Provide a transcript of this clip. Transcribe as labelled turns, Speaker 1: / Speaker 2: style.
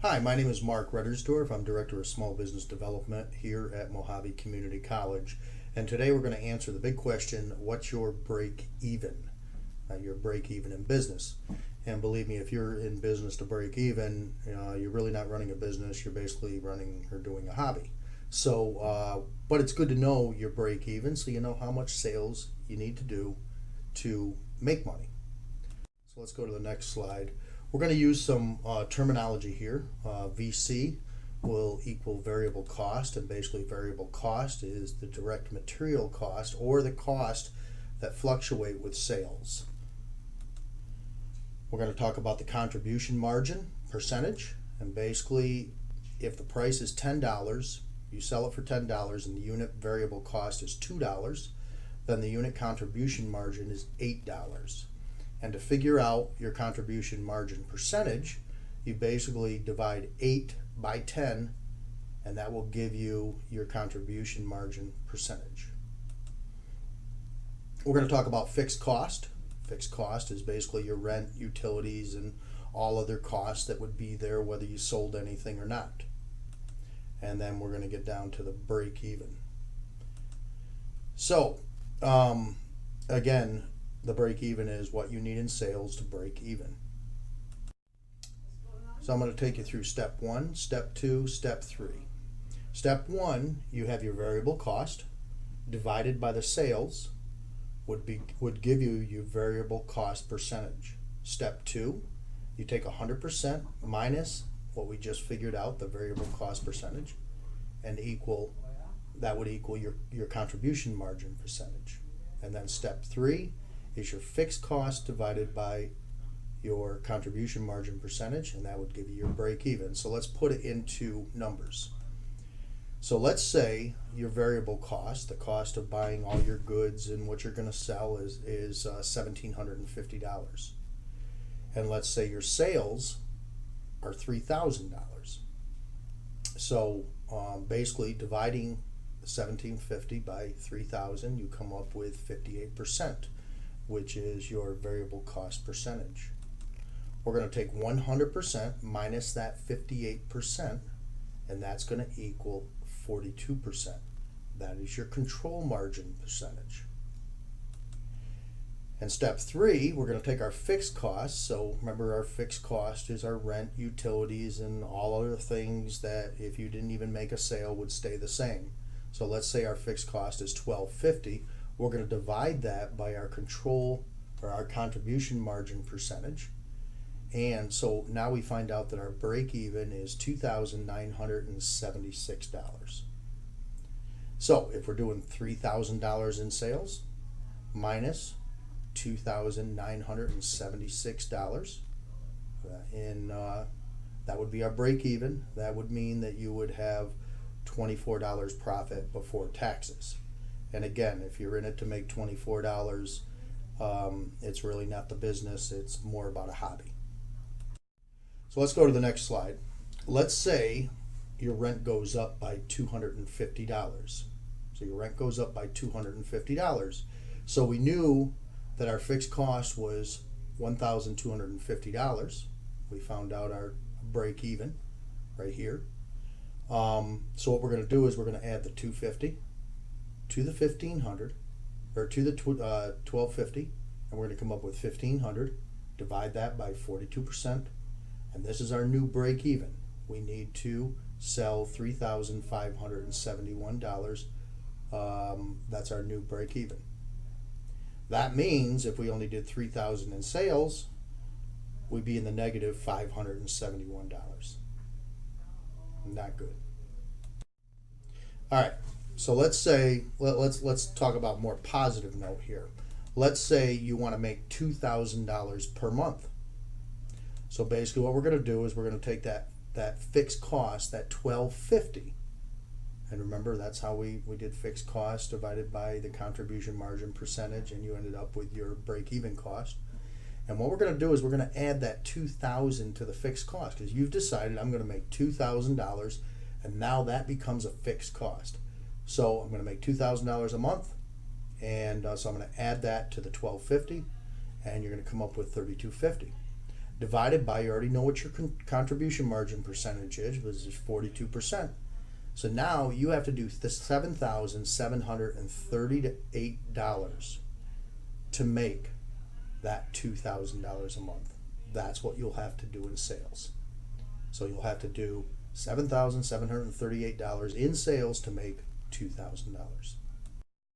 Speaker 1: Hi, my name is Mark Reddersdorf. I'm Director of Small Business Development here at Mojave Community College. And today we're going to answer the big question, what's your break even? Your break even in business. And believe me, if you're in business to break even, you're really not running a business. You're basically running or doing a hobby. So, but it's good to know your break even so you know how much sales you need to do to make money. So let's go to the next slide. We're going to use some terminology here. VC will equal variable cost, and basically variable cost is the direct material cost or the cost that fluctuate with sales. We're going to talk about the contribution margin percentage, and basically if the price is $10, you sell it for $10 and the unit variable cost is $2, then the unit contribution margin is $8. And to figure out your contribution margin percentage, you basically divide 8 by 10, and that will give you your contribution margin percentage. We're going to talk about fixed cost. Fixed cost is basically your rent, utilities, and all other costs that would be there whether you sold anything or not. And then we're going to get down to the break even. So, again, the break even is what you need in sales to break even. So I'm going to take you through step 1, step 2, step 3. Step 1, you have your variable cost divided by the sales would give you your variable cost percentage. Step 2, you take 100% minus what we just figured out, the variable cost percentage, and that would equal your contribution margin percentage. And then step 3 is your fixed cost divided by your contribution margin percentage, and that would give you your break even. So let's put it into numbers. So let's say your variable cost, the cost of buying all your goods and what you're going to sell is $1,750. And let's say your sales are $3,000. So basically dividing the $1,750 by 3,000, you come up with 58%, which is your variable cost percentage. We're going to take 100% minus that 58%, and that's going to equal 42%. That is your control margin percentage. And step 3, we're going to take our fixed costs. So remember, our fixed cost is our rent, utilities, and all other things that if you didn't even make a sale would stay the same. So let's say our fixed cost is $1,250. We're going to divide that by our control or our contribution margin percentage. And so now we find out that our break even is $2,976. So if we're doing $3,000 in sales minus $2,976, that would be our break even. That would mean that you would have $24 profit before taxes. And again, if you're in it to make $24, it's really not the business, it's more about a hobby. So let's go to the next slide. Let's say your rent goes up by $250. So your rent goes up by $250. So we knew that our fixed cost was $1,250. We found out our break even right here. So what we're going to do is we're going to add the $250 to the $1,500, or to the $1,250, and we're going to come up with $1,500. Divide that by 42%, and this is our new break even. We need to sell $3,571. That's our new break even. That means if we only did $3,000 in sales, we'd be in the negative $571. Not good. All right. So let's say let's talk about more positive note here. Let's say you want to make $2,000 per month. So basically what we're going to do is we're going to take that fixed cost, that $1,250, and remember that's how we did fixed cost divided by the contribution margin percentage, and you ended up with your break-even cost. And what we're going to do is we're going to add that $2,000 to the fixed cost, because you've decided I'm going to make $2,000, and now that becomes a fixed cost. So I'm going to make $2,000 a month, and so I'm going to add that to the $1,250, and you're going to come up with $3,250. divided by, you already know what your contribution margin percentage is, which is 42%. So now you have to do the $7,738 to make that $2,000 a month. That's what you'll have to do in sales. So you'll have to do $7,738 in sales to make $2,000.